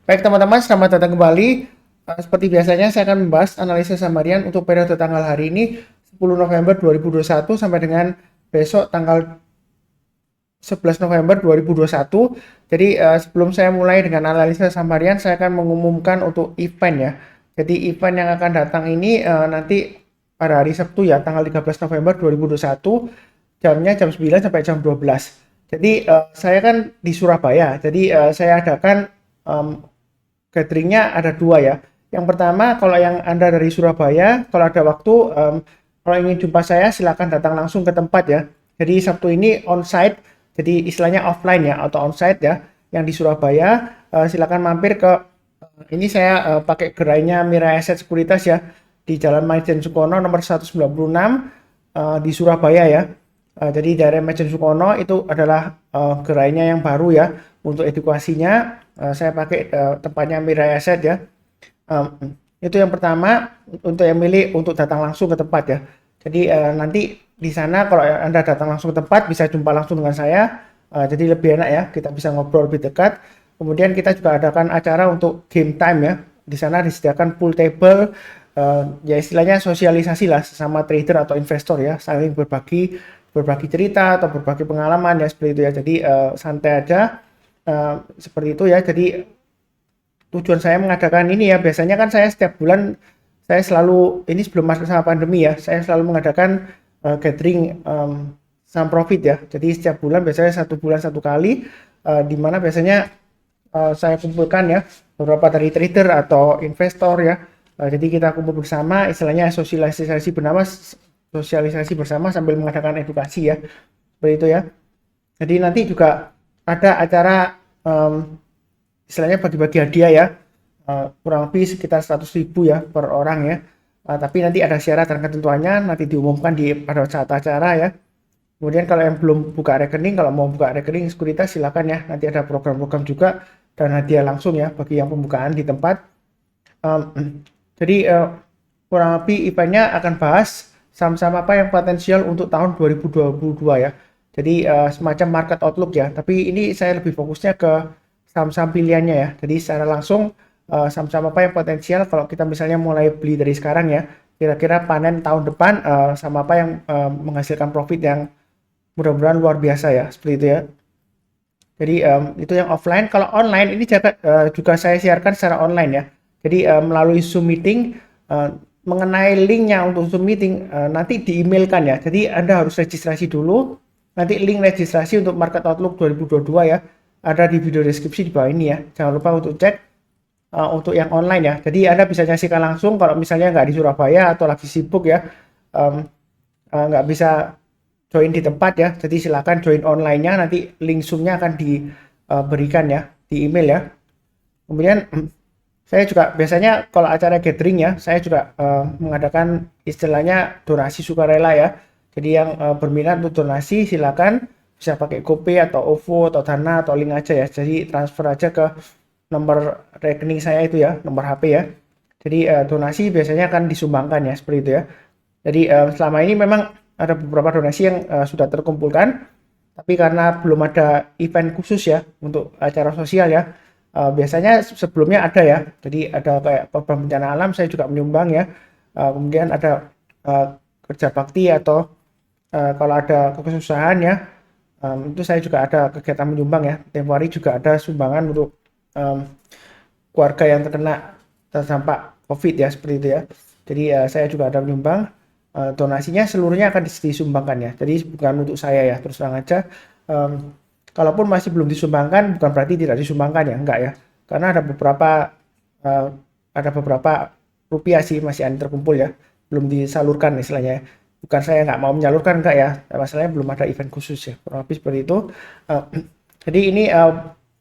Baik teman-teman, selamat datang kembali. Seperti biasanya saya akan membahas analisis saham harian untuk periode tanggal hari ini 10 November 2021 sampai dengan besok tanggal 11 November 2021. Jadi sebelum saya mulai dengan analisis saham harian, saya akan mengumumkan untuk event ya. Jadi event yang akan datang ini nanti pada hari Sabtu ya, tanggal 13 November 2021, jamnya jam 9 sampai jam 12. Jadi saya kan di Surabaya, jadi saya adakan gatheringnya ada dua ya. Yang pertama, kalau yang Anda dari Surabaya, kalau ada waktu, kalau ingin jumpa saya, silakan datang langsung ke tempat ya. Jadi Sabtu ini onsite, jadi istilahnya offline ya, atau onsite ya. Yang di Surabaya, silakan mampir ke, ini saya pakai gerainya Mira Asset Sekuritas ya, di Jalan Maijen Sukono nomor 196 di Surabaya ya. Jadi daerah Maijen Sukono itu adalah gerainya yang baru ya. Untuk edukasinya, saya pakai tempatnya Mirai Asset ya. Itu yang pertama untuk yang milih untuk datang langsung ke tempat ya. Jadi nanti di sana kalau Anda datang langsung ke tempat bisa jumpa langsung dengan saya. Jadi lebih enak ya, kita bisa ngobrol lebih dekat. Kemudian kita juga adakan acara untuk game time ya. Di sana disediakan pool table, ya istilahnya sosialisasi lah sesama trader atau investor ya, saling berbagi berbagi cerita atau berbagi pengalaman ya seperti itu ya. Jadi santai aja seperti itu ya. Jadi tujuan saya mengadakan ini ya, biasanya kan saya setiap bulan saya selalu, ini sebelum masuk sama pandemi ya, saya selalu mengadakan gathering saham profit ya. Jadi setiap bulan biasanya satu bulan satu kali, di mana biasanya saya kumpulkan ya beberapa dari trader atau investor ya. Jadi kita kumpul bersama, istilahnya sosialisasi bersama sambil mengadakan edukasi ya, seperti itu ya. Jadi nanti juga ada acara istilahnya bagi-bagi hadiah ya, kurang lebih sekitar 100.000 ya per orang ya. Tapi nanti ada syarat dan ketentuannya nanti diumumkan pada saat acara ya. Kemudian kalau yang belum buka rekening, kalau mau buka rekening sekuritas silakan ya. Nanti ada program-program juga dan hadiah langsung ya bagi yang pembukaan di tempat. Jadi kurang lebih eventnya akan bahas saham-saham apa yang potensial untuk tahun 2022 ya. Jadi semacam market outlook ya. Tapi ini saya lebih fokusnya ke saham-saham pilihannya ya. Jadi secara langsung saham-saham apa yang potensial kalau kita misalnya mulai beli dari sekarang ya. Kira-kira panen tahun depan sama apa yang menghasilkan profit yang mudah-mudahan luar biasa ya. Seperti itu ya. Jadi itu yang offline. Kalau online ini juga saya siarkan secara online ya. Jadi melalui Zoom meeting, mengenai linknya untuk Zoom meeting nanti di-emailkan ya. Jadi Anda harus registrasi dulu. Nanti link registrasi untuk Market Outlook 2022 ya. Ada di video deskripsi di bawah ini ya. Jangan lupa untuk cek untuk yang online ya. Jadi Anda bisa nyaksikan langsung kalau misalnya nggak di Surabaya atau lagi sibuk ya. Nggak bisa join di tempat ya. Jadi silakan join online-nya, nanti link Zoom-nya akan diberikan ya di email ya. Kemudian saya juga biasanya kalau acara gathering ya, saya juga mengadakan istilahnya donasi sukarela ya. Jadi yang berminat untuk donasi silakan bisa pakai GoPay atau OVO atau Dana atau link aja ya. Jadi transfer aja ke nomor rekening saya itu ya, nomor HP ya. Jadi donasi biasanya akan disumbangkan ya seperti itu ya. Jadi selama ini memang ada beberapa donasi yang sudah terkumpulkan, tapi karena belum ada event khusus ya untuk acara sosial ya. Biasanya sebelumnya ada ya, jadi ada kayak korban bencana alam saya juga menyumbang ya. Kemudian ada kerja bakti atau kalau ada kesusahan ya, itu saya juga ada kegiatan menyumbang ya. Tempo hari juga ada sumbangan untuk keluarga yang terkena terdampak COVID ya seperti itu ya. Jadi saya juga ada menyumbang. Donasinya seluruhnya akan disumbangkan ya. Jadi bukan untuk saya ya, terus terang aja. Kalaupun masih belum disumbangkan, bukan berarti tidak disumbangkan ya, enggak ya. Karena ada beberapa rupiah sih masih ada terkumpul ya, belum disalurkan istilahnya. Bukan saya nggak mau menyalurkan, enggak ya. Masalahnya belum ada event khusus ya. Kurang lebih seperti itu. Jadi ini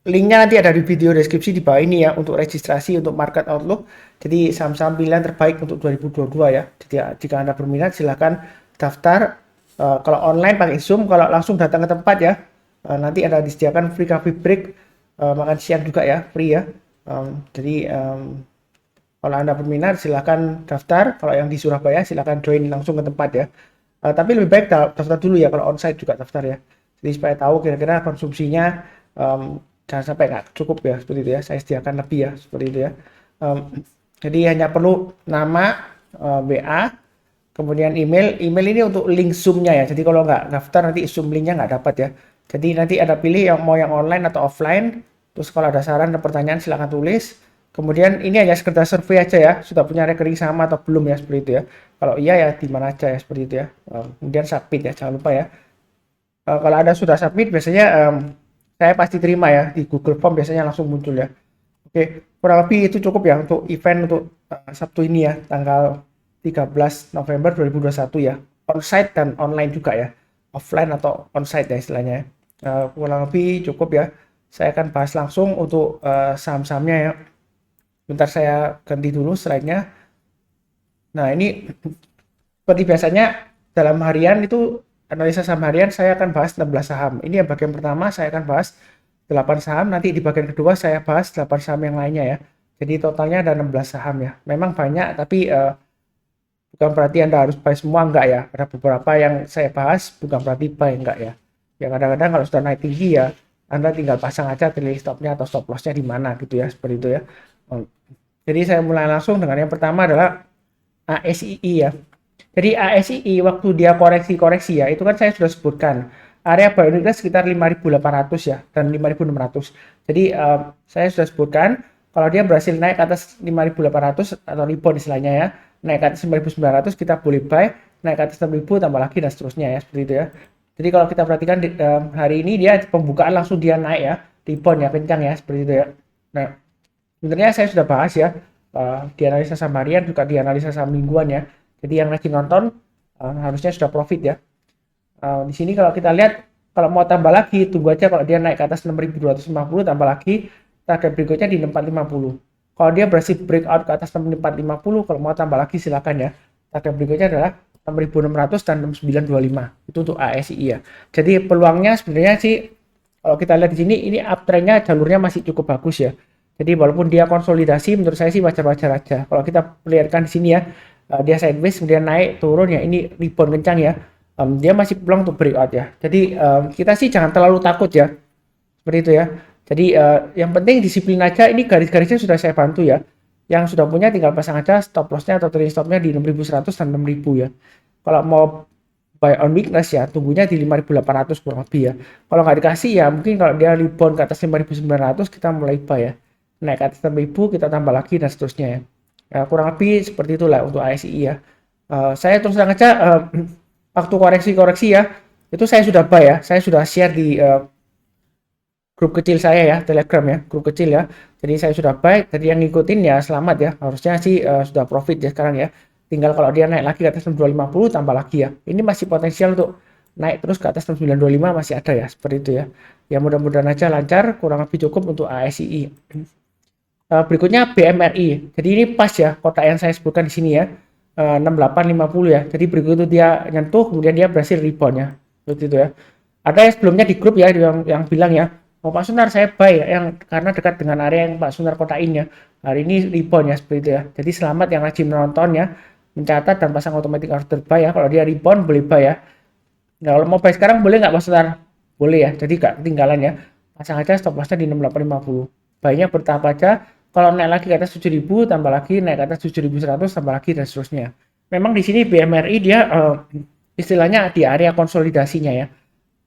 linknya nanti ada di video deskripsi di bawah ini ya untuk registrasi untuk Market Outlook. Jadi saham-saham pilihan terbaik untuk 2022 ya. Jadi jika Anda berminat silahkan daftar. Kalau online pakai Zoom, kalau langsung datang ke tempat ya, nanti ada disediakan free coffee break, makan siang juga ya, free ya. Jadi kalau Anda berminat silahkan daftar. Kalau yang di Surabaya silahkan join langsung ke tempat ya. Tapi lebih baik daftar dulu ya, kalau onsite juga daftar ya. Jadi supaya tahu kira-kira konsumsinya jangan sampai nggak cukup ya, seperti itu ya, saya sediakan lebih ya, seperti itu ya. Jadi hanya perlu nama, WA, kemudian email ini untuk link Zoom-nya ya, jadi kalau nggak daftar nanti Zoom link-nya nggak dapat ya. Jadi nanti ada pilih yang mau yang online atau offline, terus kalau ada saran dan pertanyaan silahkan tulis. Kemudian ini hanya sekedar survei aja ya, sudah punya rekening sama atau belum ya, seperti itu ya. Kalau iya ya di mana aja ya, seperti itu ya. Kemudian submit ya, jangan lupa ya. Kalau ada sudah submit biasanya saya pasti terima ya, di Google Form biasanya langsung muncul ya. Oke, kurang lebih itu cukup ya untuk event untuk Sabtu ini ya, tanggal 13 November 2021 ya. Onsite dan online juga ya, offline atau onsite ya istilahnya ya. Kurang lebih cukup ya. Saya akan bahas langsung untuk saham-sahamnya ya. Bentar saya ganti dulu slide-nya. Nah ini seperti biasanya dalam harian itu analisa saham harian saya akan bahas 16 saham. Ini yang bagian pertama saya akan bahas 8 saham, nanti di bagian kedua saya bahas 8 saham yang lainnya ya. Jadi totalnya ada 16 saham ya. Memang banyak tapi bukan berarti Anda harus buy semua, enggak ya. Ada beberapa yang saya bahas bukan berarti buy, enggak ya. Ya kadang-kadang kalau sudah naik tinggi ya Anda tinggal pasang aja trailing stopnya atau stop lossnya di mana gitu ya, seperti itu ya. Jadi saya mulai langsung dengan yang pertama adalah ASII ya. Jadi ASII waktu dia koreksi-koreksi ya, itu kan saya sudah sebutkan area buy unitnya sekitar 5.800 ya dan 5.600. Jadi saya sudah sebutkan kalau dia berhasil naik ke atas 5.800 atau rebound istilahnya ya, naik ke atas 5.900 kita boleh buy, naik ke atas 6.000 tambah lagi dan seterusnya ya, seperti itu ya. Jadi kalau kita perhatikan hari ini dia pembukaan langsung dia naik ya, rebound ya, kencang ya, seperti itu ya. Nah, sebenarnya saya sudah bahas ya di analisa saham harian juga di analisa saham mingguan ya. Jadi yang lagi nonton harusnya sudah profit ya. Di sini kalau kita lihat kalau mau tambah lagi tunggu aja kalau dia naik ke atas 6.250 tambah lagi target berikutnya di 6.450. Kalau dia berhasil breakout ke atas 6.450 kalau mau tambah lagi silakan ya. Target berikutnya adalah 6.600 dan 6.925. Itu untuk ASI ya. Jadi peluangnya sebenarnya sih kalau kita lihat di sini ini uptrendnya jalurnya masih cukup bagus ya. Jadi walaupun dia konsolidasi menurut saya sih wajar-wajar aja. Kalau kita lihatkan di sini ya dia sideways kemudian naik turun ya, ini rebound kencang ya. Dia masih peluang untuk breakout ya. Jadi kita sih jangan terlalu takut ya, seperti itu ya. Jadi yang penting disiplin aja. Ini garis-garisnya sudah saya bantu ya. Yang sudah punya tinggal pasang aja stop lossnya atau trailing stopnya di 6.100 dan 6.000 ya. Kalau mau buy on weakness ya tunggunya di 5.800 kurang lebih ya. Kalau nggak dikasih ya mungkin kalau dia rebound ke atas 5.900 kita mulai buy ya. Naik ke atas 6.000 kita tambah lagi dan seterusnya ya. Kurang lebih seperti itulah untuk ASI ya. Saya terus terang aja waktu koreksi-koreksi ya itu saya sudah buy ya. Saya sudah share di grup kecil saya ya, Telegram ya, grup kecil ya. Jadi saya sudah buy. Jadi yang ngikutin ya selamat ya. Harusnya sih sudah profit ya sekarang ya. Tinggal kalau dia naik lagi ke atas 6.250 tambah lagi ya. Ini masih potensial untuk naik terus ke atas 6.925 masih ada ya, seperti itu ya. Ya mudah-mudahan aja lancar, kurang lebih cukup untuk ASI. Berikutnya BMRI. Jadi ini pas ya kotak yang saya sebutkan di sini ya. 6850 ya. Jadi berikut itu dia nyentuh kemudian dia berhasil rebound ya. Seperti itu ya. Ada yang sebelumnya di grup ya yang bilang ya, "Oh Pak Sunar saya buy ya, yang karena dekat dengan area yang Pak Sunar kotain ya. Hari ini rebound ya," seperti itu ya. Jadi selamat yang rajin menonton ya. Mencatat dan pasang automatic order buy ya. Kalau dia rebound boleh buy ya. Nah, kalau mau buy sekarang boleh nggak Pak Sunar? Boleh ya. Jadi nggak ketinggalan ya. Pasang aja stop lossnya di 6850. Buy-nya bertahap aja. Kalau naik lagi ke atas 7.000 tambah lagi, naik ke atas 7.100 tambah lagi dan seterusnya. Memang di sini BMRI dia istilahnya di area konsolidasinya ya,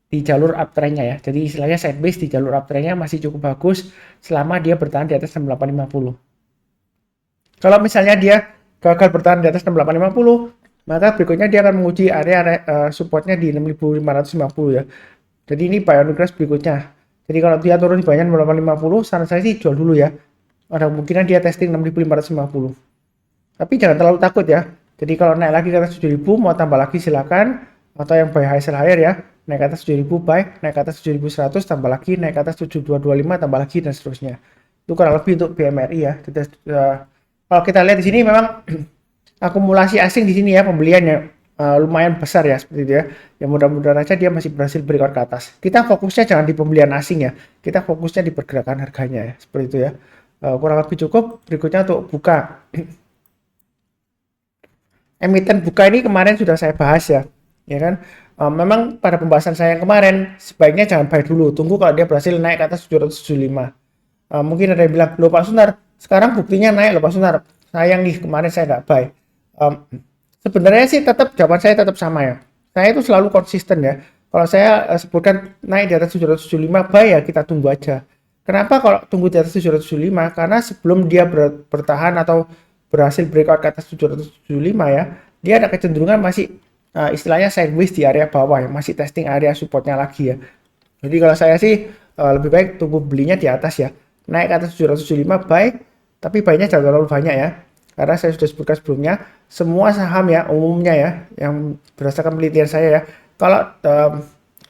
di jalur uptrendnya ya. Jadi istilahnya sideways di jalur uptrendnya masih cukup bagus selama dia bertahan di atas 6850. Kalau misalnya dia gagal bertahan di atas 6850, maka berikutnya dia akan menguji area supportnya di 6.550 ya. Jadi ini buy on weakness berikutnya. Jadi kalau dia turun di bawahnya 6850, saran saya sih jual dulu ya. Ada kemungkinan dia testing 6.550. Tapi jangan terlalu takut ya. Jadi kalau naik lagi ke atas 7.000 mau tambah lagi silakan, atau yang buy high sell higher ya. Naik ke atas 7.000 buy, naik ke atas 7.100 tambah lagi, naik ke atas 7.225 tambah lagi dan seterusnya. Itu kurang lebih untuk BMRI ya. Kalau kita lihat di sini memang akumulasi asing di sini ya pembeliannya lumayan besar ya seperti itu ya. Ya mudah-mudahan aja dia masih berhasil breakout ke atas. Kita fokusnya jangan di pembelian asing ya. Kita fokusnya di pergerakan harganya ya. Seperti itu ya. Kurang lebih cukup. Berikutnya untuk buka. Emiten buka ini kemarin sudah saya bahas ya kan. Memang pada pembahasan saya yang kemarin sebaiknya jangan buy dulu, tunggu kalau dia berhasil naik ke atas 775. Mungkin ada yang bilang, loh Pak Sunar, sekarang buktinya naik loh Pak Sunar, sayang nih kemarin saya nggak buy. Sebenarnya sih tetap jawaban saya tetap sama ya, saya itu selalu konsisten ya. Kalau saya sebutkan naik di atas 775 buy ya kita tunggu aja. Kenapa kalau tunggu di atas 775? Karena sebelum dia bertahan atau berhasil breakout ke atas 775 ya, dia ada kecenderungan masih istilahnya sideways di area bawah ya, masih testing area supportnya lagi ya. Jadi kalau saya sih lebih baik tunggu belinya di atas ya. Naik ke atas 775 buy, tapi buy-nya jangan terlalu banyak ya. Karena saya sudah sebutkan sebelumnya, semua saham ya umumnya ya, yang berdasarkan penelitian saya ya, kalau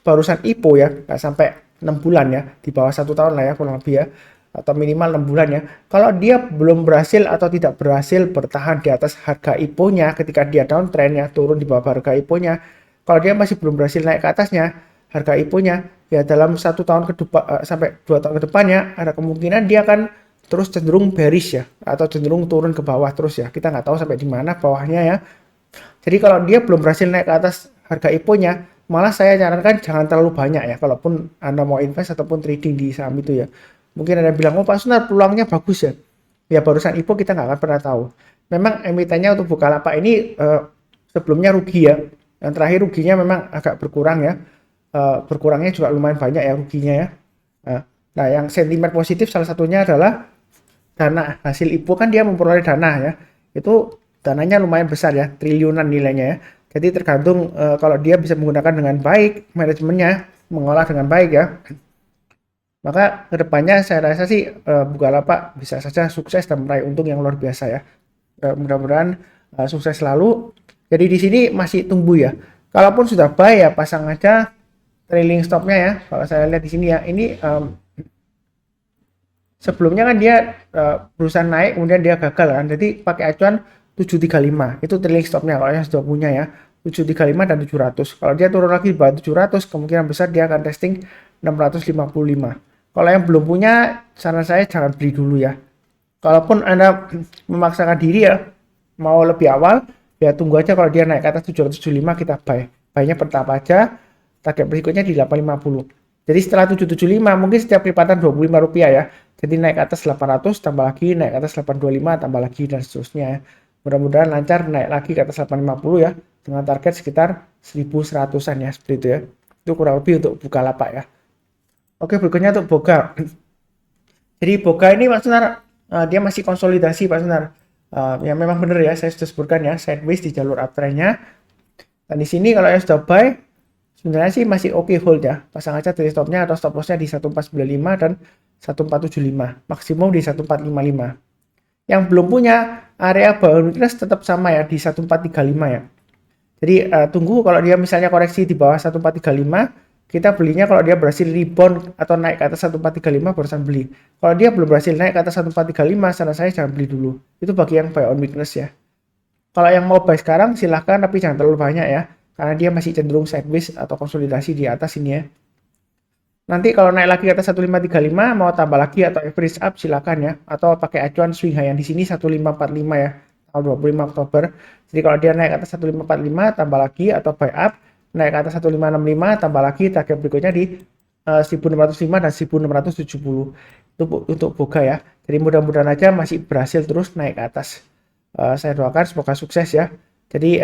barusan IPO ya, nggak sampai 6 bulan ya, di bawah 1 tahun lah ya kurang lebih ya, atau minimal 6 bulan ya. Kalau dia belum berhasil atau tidak berhasil bertahan di atas harga IPO-nya ketika dia downtrend ya, turun di bawah harga IPO-nya, kalau dia masih belum berhasil naik ke atasnya harga IPO-nya ya, dalam 1 tahun ke depan sampai 2 tahun ke depannya ada kemungkinan dia akan terus cenderung bearish ya, atau cenderung turun ke bawah terus ya. Kita nggak tahu sampai di mana bawahnya ya. Jadi kalau dia belum berhasil naik ke atas harga IPO-nya, malah saya sarankan jangan terlalu banyak ya, kalaupun Anda mau invest ataupun trading di saham itu ya. Mungkin Anda bilang, oh Pak Sunar peluangnya bagus ya. Ya barusan IPO kita nggak akan pernah tahu. Memang emitennya untuk Bukalapak ini sebelumnya rugi ya. Yang terakhir ruginya memang agak berkurang ya. Berkurangnya juga lumayan banyak ya ruginya ya. Nah yang sentimen positif salah satunya adalah dana hasil IPO kan dia memperoleh dana ya. Itu dananya lumayan besar ya, triliunan nilainya ya. Jadi tergantung kalau dia bisa menggunakan dengan baik manajemennya, mengolah dengan baik ya. Maka kedepannya saya rasa sih Bukalapak bisa saja sukses dan meraih untung yang luar biasa ya. Mudah-mudahan sukses selalu. Jadi di sini masih tunggu ya. Kalaupun sudah buy ya pasang aja trailing stopnya ya. Kalau saya lihat di sini ya, ini sebelumnya kan dia berusaha naik kemudian dia gagal kan. Jadi pakai acuan 735 itu trailing stopnya kalau yang sudah punya ya, 735 dan 700. Kalau dia turun lagi di bawah 700 kemungkinan besar dia akan testing 655. Kalau yang belum punya saran saya jangan beli dulu ya. Kalaupun Anda memaksakan diri ya mau lebih awal ya tunggu aja, kalau dia naik ke atas 775 kita buy. Buy-nya bertahap aja, target berikutnya di 850. Jadi setelah 775 mungkin setiap lipatan Rp25 ya. Jadi naik ke atas 800 tambah lagi, naik ke atas 825 tambah lagi dan seterusnya ya. Mudah-mudahan lancar naik lagi ke atas 850 ya, dengan target sekitar 1100-an ya, seperti itu ya. Itu kurang lebih untuk Bukalapak ya. Oke, berikutnya untuk Boga. Jadi Boga ini Pak Sunar dia masih konsolidasi Pak Sunar. Ya memang benar ya, saya sudah sebutkan ya, sideways di jalur uptrend-nya. Dan di sini kalau yang sudah buy sebenarnya sih masih oke hold ya. Pasang aja dari stopnya atau stop lossnya di 1495 dan 1475, maksimum di 1455. Yang belum punya area bawah weakness tetap sama ya di 1435 ya. Jadi tunggu kalau dia misalnya koreksi di bawah 1435, kita belinya kalau dia berhasil rebound atau naik ke atas 1435 barusan beli. Kalau dia belum berhasil naik ke atas 1435, saran saya jangan beli dulu. Itu bagi yang buy on weakness ya. Kalau yang mau buy sekarang silahkan, tapi jangan terlalu banyak ya, karena dia masih cenderung sideways atau konsolidasi di atas ini ya. Nanti kalau naik lagi ke atas 1535 mau tambah lagi atau average up silakan ya, atau pakai acuan swing high yang di sini 1545 ya, tanggal 25 Oktober. Jadi kalau dia naik ke atas 1545 tambah lagi atau buy up, naik ke atas 1565 tambah lagi, target berikutnya di 1605 dan 1670. Itu untuk Boga ya. Jadi mudah-mudahan aja masih berhasil terus naik ke atas. Saya doakan semoga sukses ya. Jadi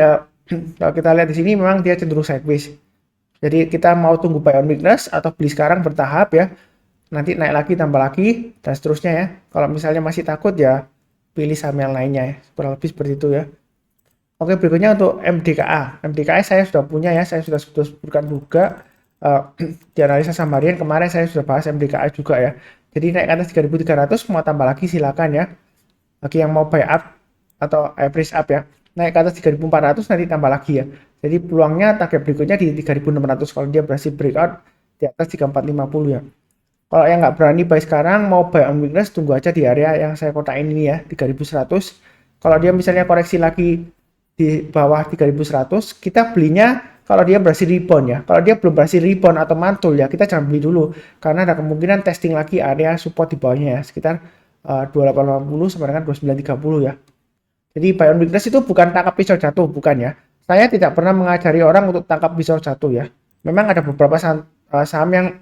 kalau kita lihat di sini memang dia cenderung sideways. Jadi kita mau tunggu buy on weakness atau beli sekarang bertahap ya. Nanti naik lagi tambah lagi dan seterusnya ya. Kalau misalnya masih takut ya pilih saham yang lainnya ya. Kurang lebih seperti itu ya. Oke, berikutnya untuk MDKA. MDKA saya sudah punya ya, saya sudah sebutkan juga di analisa saham harian kemarin saya sudah bahas MDKA juga ya. Jadi naik ke atas 3.300 mau tambah lagi silakan ya. Bagi yang mau buy up atau average up ya. Naik ke atas 3.400 nanti tambah lagi ya. Jadi peluangnya target berikutnya di 3.600 kalau dia berhasil breakout di atas 3.450 ya. Kalau yang nggak berani buy sekarang mau buy on weakness tunggu aja di area yang saya kotain ini ya 3.100. Kalau dia misalnya koreksi lagi di bawah 3.100 kita belinya kalau dia berhasil rebound ya. Kalau dia belum berhasil rebound atau mantul ya kita jangan beli dulu karena ada kemungkinan testing lagi area support di bawahnya ya sekitar 2880 sama dengan 2930 ya. Jadi buy on weakness itu bukan tangkap pisau jatuh, bukan ya. saya tidak pernah mengajari orang untuk tangkap pisau jatuh ya. Memang ada beberapa saham yang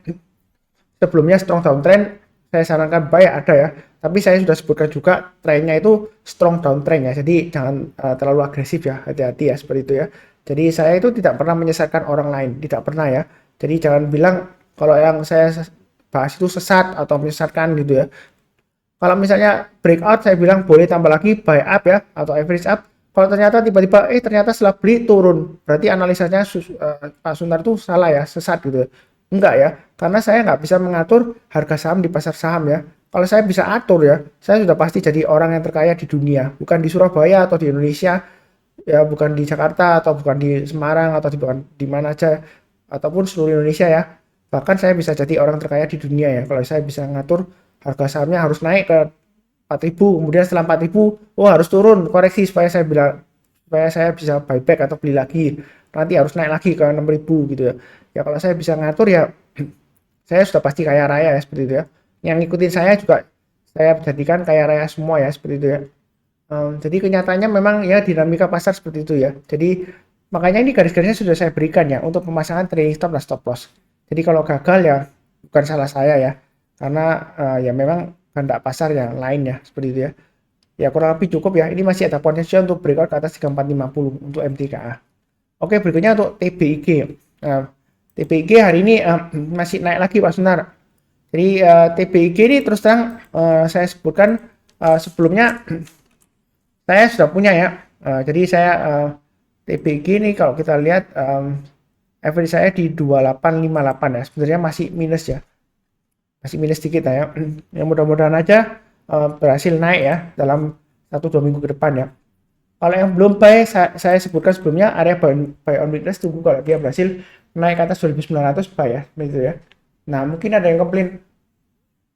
sebelumnya strong downtrend, saya sarankan buy ada ya. Tapi saya sudah sebutkan juga trennya itu strong downtrend ya. Jadi jangan terlalu agresif ya, hati-hati ya seperti itu ya. Jadi saya itu tidak pernah menyesatkan orang lain, tidak pernah ya. Jadi jangan bilang kalau yang saya bahas itu sesat atau menyesatkan gitu ya. Kalau misalnya breakout saya bilang boleh tambah lagi buy up ya atau average up. Kalau ternyata tiba-tiba ternyata setelah beli turun, berarti analisanya Pak Suntar itu salah ya, sesat gitu. Enggak ya, karena saya nggak bisa mengatur harga saham di pasar saham ya. Kalau saya bisa atur ya, saya sudah pasti jadi orang yang terkaya di dunia, bukan di Surabaya atau di Indonesia, ya bukan di Jakarta atau bukan di Semarang atau bukan di mana aja ataupun seluruh Indonesia ya. Bahkan saya bisa jadi orang terkaya di dunia ya kalau saya bisa ngatur harga sahamnya harus naik ke 4.000, kemudian setelah 4.000 harus turun koreksi supaya saya bisa buyback atau beli lagi, nanti harus naik lagi ke 6.000 gitu ya. Ya kalau saya bisa ngatur ya saya sudah pasti kaya raya ya seperti itu ya. Yang ngikutin saya juga saya jadikan kaya raya semua ya seperti itu ya. Jadi kenyataannya memang ya dinamika pasar seperti itu ya. Jadi makanya ini garis-garisnya sudah saya berikan ya untuk pemasangan trading stop dan stop loss. Jadi kalau gagal ya bukan salah saya ya, karena ya memang kehendak pasar yang lain ya seperti itu ya. Ya kurang lebih cukup ya. Ini masih ada potensial untuk breakout ke atas 3450 untuk MTKA. Oke, berikutnya untuk TBIG. TBIG hari ini masih naik lagi Pak Sunar. Jadi TBIG ini terus terang saya sebutkan sebelumnya saya sudah punya ya. Jadi saya TBIG ini kalau kita lihat average saya di 2858 ya. Sebenarnya masih minus ya. Masih minus sedikit ya. Yang mudah-mudahan aja berhasil naik ya dalam 1-2 minggu ke depan ya. Kalau yang belum buy saya sebutkan sebelumnya area buy on weakness, tunggu kalau dia berhasil naik ke atas 2900 buy ya, begitu ya. Nah, mungkin ada yang komplain,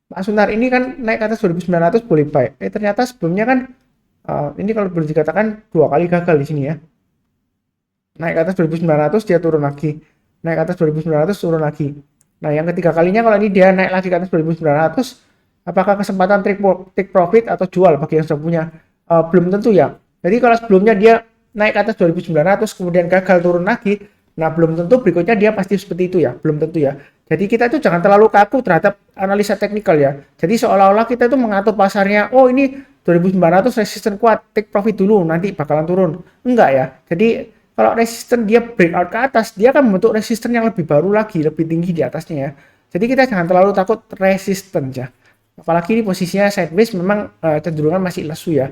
Pak Sunar ini kan naik ke atas 2900 boleh buy. Ternyata sebelumnya kan ini kalau boleh dikatakan 2 kali gagal di sini ya. Naik ke atas 2900 dia turun lagi. Naik ke atas 2900 turun lagi. Nah, yang ketiga kalinya kalau ini dia naik lagi ke atas 2900, apakah kesempatan take profit atau jual bagi yang sudah punya? Belum tentu ya. Jadi kalau sebelumnya dia naik ke atas 2900 kemudian gagal turun lagi, nah belum tentu berikutnya dia pasti seperti itu ya, belum tentu ya. Jadi kita itu jangan terlalu kaku terhadap analisa teknikal ya. Jadi seolah-olah kita itu mengatur pasarnya, oh ini 2900 resisten kuat, take profit dulu nanti bakalan turun. Enggak ya. Jadi kalau resisten dia breakout ke atas, dia akan membentuk resisten yang lebih baru lagi, lebih tinggi di atasnya ya. Jadi kita jangan terlalu takut resisten ya. Apalagi ini posisinya sideways memang cenderungan masih lesu ya.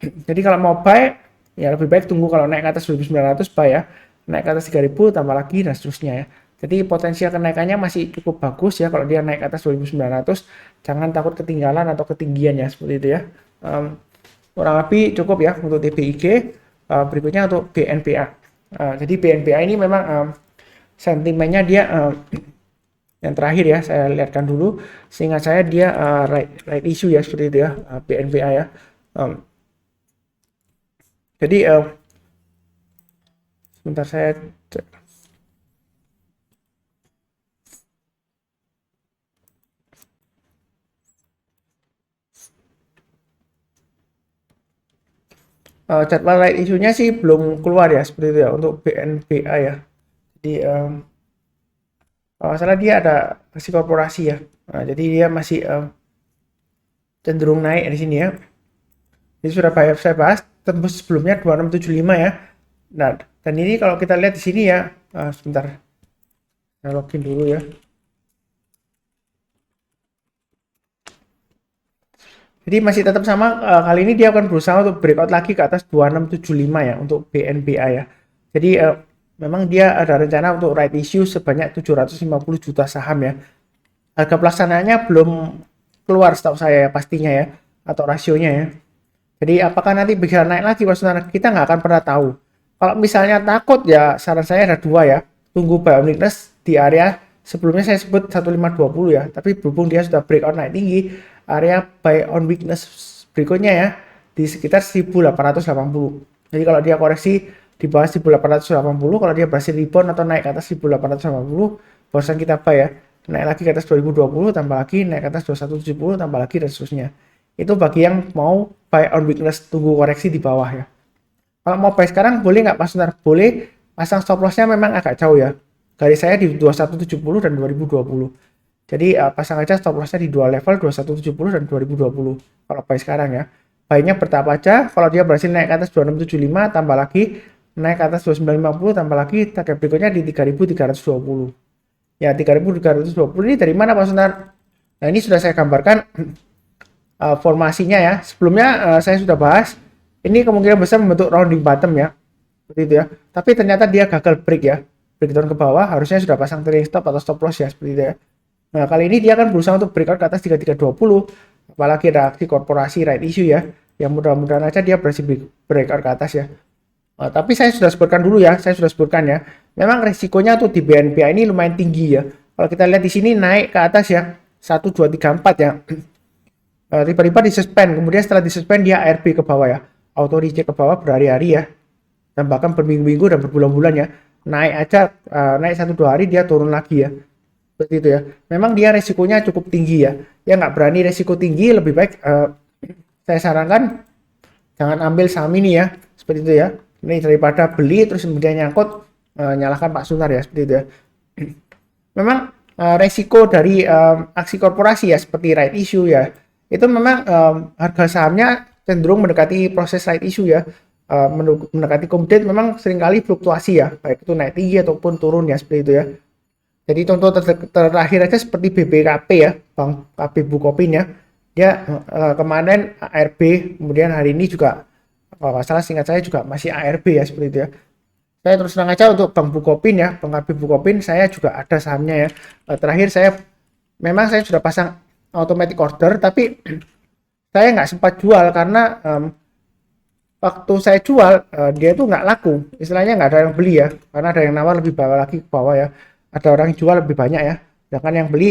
Jadi kalau mau buy ya lebih baik tunggu kalau naik ke atas 1900 buy ya, naik ke atas 3000 tambah lagi dan seterusnya ya. Jadi potensial kenaikannya masih cukup bagus ya kalau dia naik ke atas 2900, jangan takut ketinggalan atau ketinggian ya seperti itu ya. Kurang lebih cukup ya untuk TBIG. Berikutnya untuk BNPA. Jadi BNPA ini memang sentimennya dia yang terakhir ya saya lihatkan dulu, seingat saya dia right issue ya seperti itu ya, BNPA ya. Jadi sebentar saya cek. Jadwal right issue-nya sih belum keluar ya seperti itu ya untuk BNPA ya. Jadi kalau salah dia ada versi korporasi ya. Nah, jadi dia masih cenderung naik di sini ya. Jadi sudah saya bahas tembus sebelumnya 2675 ya. Nah, dan ini kalau kita lihat di sini ya, sebentar. Saya login dulu ya. Jadi masih tetap sama, kali ini dia akan berusaha untuk breakout lagi ke atas 2675 ya untuk BNPA ya. Jadi memang dia ada rencana untuk right issue sebanyak 750 juta saham ya. Harga pelaksanaannya belum keluar setahu saya ya pastinya ya, atau rasionya ya. Jadi apakah nanti bisa naik lagi Mas Sunar? Kita nggak akan pernah tahu. Kalau misalnya takut ya saran saya ada dua ya. Tunggu buy on weakness di area sebelumnya saya sebut 1520 ya. Tapi berhubung dia sudah breakout naik tinggi, area buy on weakness berikutnya ya di sekitar 1880. Jadi kalau dia koreksi di bawah 1880, kalau dia berhasil rebound atau naik ke atas 1880, barusan kita buy ya. Naik lagi ke atas 2020, tambah lagi, naik ke atas 2170, tambah lagi dan seterusnya. Itu bagi yang mau buy on weakness, tunggu koreksi di bawah ya. Kalau mau buy sekarang boleh nggak Pak Sunar? Boleh, pasang stop lossnya memang agak jauh ya. Garis saya di 2170 dan 2020. Jadi pasang aja stop lossnya di dua level 2170 dan 2020 kalau buy sekarang ya. Buy-nya bertahap aja. Kalau dia berhasil naik ke atas 2675 tambah lagi, naik ke atas 2950 tambah lagi, target berikutnya di 3320. Ya 3320 ini dari mana Pak Sunar? Nah ini sudah saya gambarkan formasinya ya. Sebelumnya saya sudah bahas. Ini kemungkinan besar membentuk rounding bottom ya, seperti itu ya. Tapi ternyata dia gagal break ya, breakdown ke bawah. Harusnya sudah pasang trailing stop atau stop loss ya, seperti itu ya. Nah kali ini dia akan berusaha untuk breakout ke atas 3320. Apalagi ada aksi korporasi right issue ya, yang mudah-mudahan aja dia berhasil breakout ke atas ya. Tapi saya sudah sebutkan dulu ya, saya sudah sebutkan ya. Memang resikonya tuh di BNPA ini lumayan tinggi ya. Kalau kita lihat di sini naik ke atas ya, 1, 2, 3, 4 ya. Tiba-tiba disuspend, kemudian setelah disuspend dia ARB ke bawah ya, auto reject ke bawah berhari-hari ya, dan bahkan berminggu-minggu dan berbulan-bulan ya. Naik aja, naik 1-2 hari dia turun lagi ya, seperti itu ya. Memang dia resikonya cukup tinggi ya. Ya nggak berani resiko tinggi, lebih baik saya sarankan jangan ambil saham ini ya, seperti itu ya. Ini daripada beli terus kemudian nyangkut, nyalakan Pak Sunar ya, seperti itu ya. Memang resiko dari aksi korporasi ya, seperti right issue ya, itu memang harga sahamnya cenderung mendekati proses right issue ya, mendekati komodit memang seringkali fluktuasi ya, baik itu naik tinggi ataupun turun ya, seperti itu ya. Jadi contoh terakhir aja seperti BBKP ya, Bank KB Bukopin ya, dia kemarin ARB, kemudian hari ini juga kalau nggak salah singkat saya juga masih ARB ya, seperti itu ya. Saya terus terang aja untuk Bank Bukopin ya, Bank KB Bukopin saya juga ada sahamnya ya. Terakhir memang saya sudah pasang automatic order, tapi saya nggak sempat jual karena waktu saya jual dia tuh nggak laku, istilahnya nggak ada yang beli ya, karena ada yang nawar lebih bawah lagi ke bawah ya, ada orang yang jual lebih banyak ya, sedangkan yang beli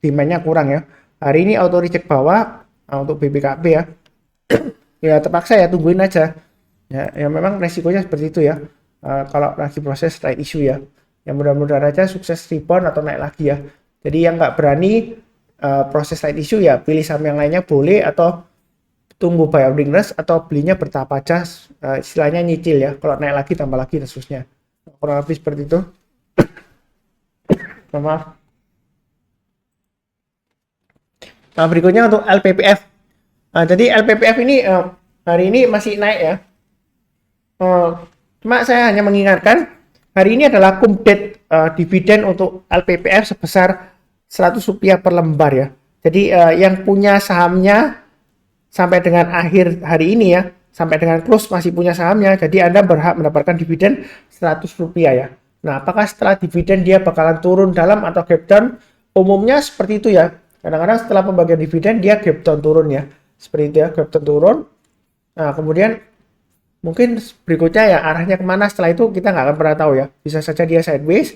demandnya kurang ya. Hari ini auto reject bawah untuk BBKB ya, ya terpaksa ya tungguin aja ya, memang resikonya seperti itu ya. Kalau lagi proses right issue ya, yang mudah-mudahan aja sukses rebound atau naik lagi ya. Jadi yang nggak berani proses right issue ya pilih saham yang lainnya boleh, atau tunggu buy holding rush, atau belinya bertahap aja, istilahnya nyicil ya, kalau naik lagi tambah lagi terusnya, kurang lebih seperti itu. Maaf. Nah berikutnya untuk LPPF. Jadi LPPF ini hari ini masih naik ya. Cuma saya hanya mengingatkan hari ini adalah cum date dividen untuk LPPF sebesar Rp100 per lembar ya. Jadi yang punya sahamnya sampai dengan akhir hari ini ya, sampai dengan close masih punya sahamnya, jadi Anda berhak mendapatkan dividen Rp100 ya. Nah, apakah setelah dividen dia bakalan turun dalam atau gap down? Umumnya seperti itu ya. Kadang-kadang setelah pembagian dividen dia gap down turun ya. Seperti itu ya, gap down turun. Nah, kemudian mungkin berikutnya ya arahnya kemana setelah itu kita nggak akan pernah tahu ya. Bisa saja dia sideways,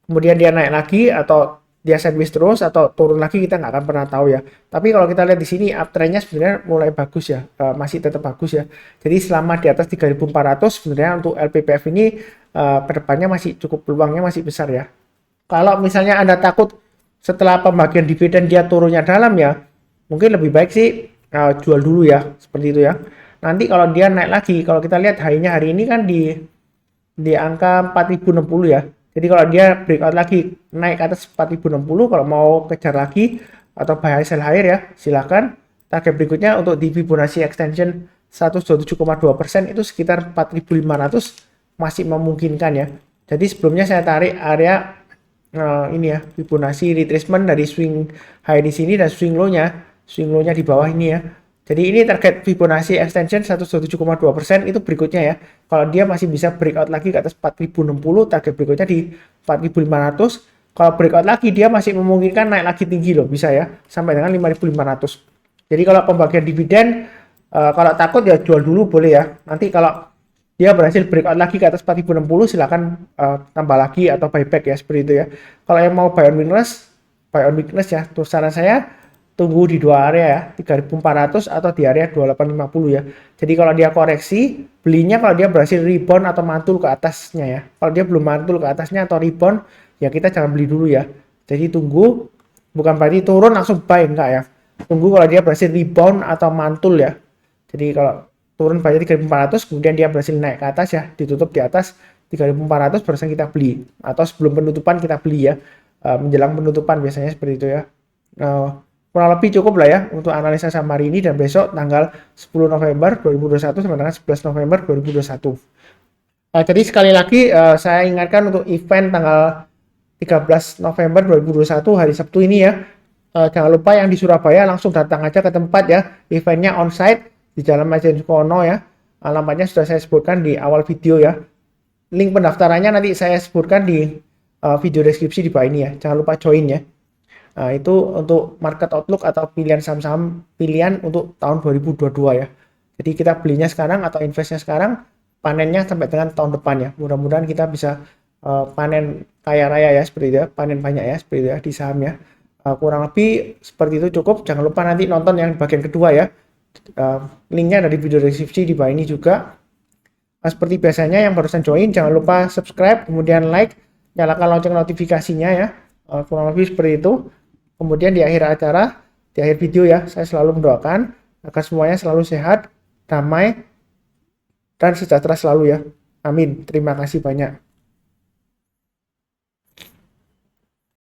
kemudian dia naik lagi, atau dia sideways terus atau turun lagi, kita nggak akan pernah tahu ya. Tapi kalau kita lihat di sini uptrendnya sebenarnya mulai bagus ya, masih tetap bagus ya. Jadi selama di atas 3.400 sebenarnya untuk LPPF ini kedepannya masih cukup, peluangnya masih besar ya. Kalau misalnya Anda takut setelah pembagian dividen dia turunnya dalam ya, mungkin lebih baik sih jual dulu ya, seperti itu ya. Nanti kalau dia naik lagi, kalau kita lihat high-nya hari ini kan di angka 4060 ya. Jadi kalau dia breakout lagi naik ke atas 4060, kalau mau kejar lagi atau buy high sell higher ya, silakan. Target berikutnya untuk di Fibonacci extension 127,2% itu sekitar 4500 masih memungkinkan ya. Jadi sebelumnya saya tarik area ini ya, Fibonacci retracement dari swing high di sini dan swing low-nya di bawah ini ya. Jadi ini target Fibonacci extension 127,2% itu berikutnya ya. Kalau dia masih bisa breakout lagi ke atas 4060, target berikutnya di 4500. Kalau breakout lagi dia masih memungkinkan naik lagi tinggi loh, bisa ya, sampai dengan 5500. Jadi kalau pembagian dividen kalau takut ya jual dulu boleh ya. Nanti kalau dia berhasil breakout lagi ke atas 4060 silakan tambah lagi atau buyback ya, seperti itu ya. Kalau yang mau buy on weakness ya, terus saran saya tunggu di dua area ya, 3400 atau di area 2850 ya. Jadi kalau dia koreksi, belinya kalau dia berhasil rebound atau mantul ke atasnya ya. Kalau dia belum mantul ke atasnya atau rebound, ya kita jangan beli dulu ya. Jadi tunggu, bukan berarti turun langsung buy, enggak ya. Tunggu kalau dia berhasil rebound atau mantul ya. Jadi kalau turun banyak 3.400, kemudian dia berhasil naik ke atas ya, ditutup di atas 3.400 barusan kita beli, atau sebelum penutupan kita beli ya, menjelang penutupan biasanya seperti itu ya. Kurang lebih cukup lah ya untuk analisa saham hari ini dan besok tanggal 10 November 2021 sampai dengan 11 November 2021. Jadi sekali lagi saya ingatkan untuk event tanggal 13 November 2021 hari Sabtu ini ya. Jangan lupa yang di Surabaya langsung datang aja ke tempat ya. Eventnya onsite di Jalan Majen Sukono ya. Alamatnya sudah saya sebutkan di awal video ya. Link pendaftarannya nanti saya sebutkan di video deskripsi di bawah ini ya. Jangan lupa join ya. Nah, itu untuk market outlook atau pilihan saham-saham pilihan untuk tahun 2022 ya. Jadi kita belinya sekarang atau investnya sekarang, panennya sampai dengan tahun depan ya. Mudah-mudahan kita bisa panen kaya raya ya seperti itu ya, panen banyak ya seperti itu ya di sahamnya. Kurang lebih seperti itu cukup. Jangan lupa nanti nonton yang bagian kedua ya. Linknya ada di video deskripsi di bawah ini juga. Seperti biasanya yang barusan join jangan lupa subscribe, kemudian like, nyalakan lonceng notifikasinya ya. Kurang lebih seperti itu. Kemudian di akhir acara, di akhir video ya, saya selalu mendoakan agar semuanya selalu sehat, damai, dan sejahtera selalu ya. Amin. Terima kasih banyak.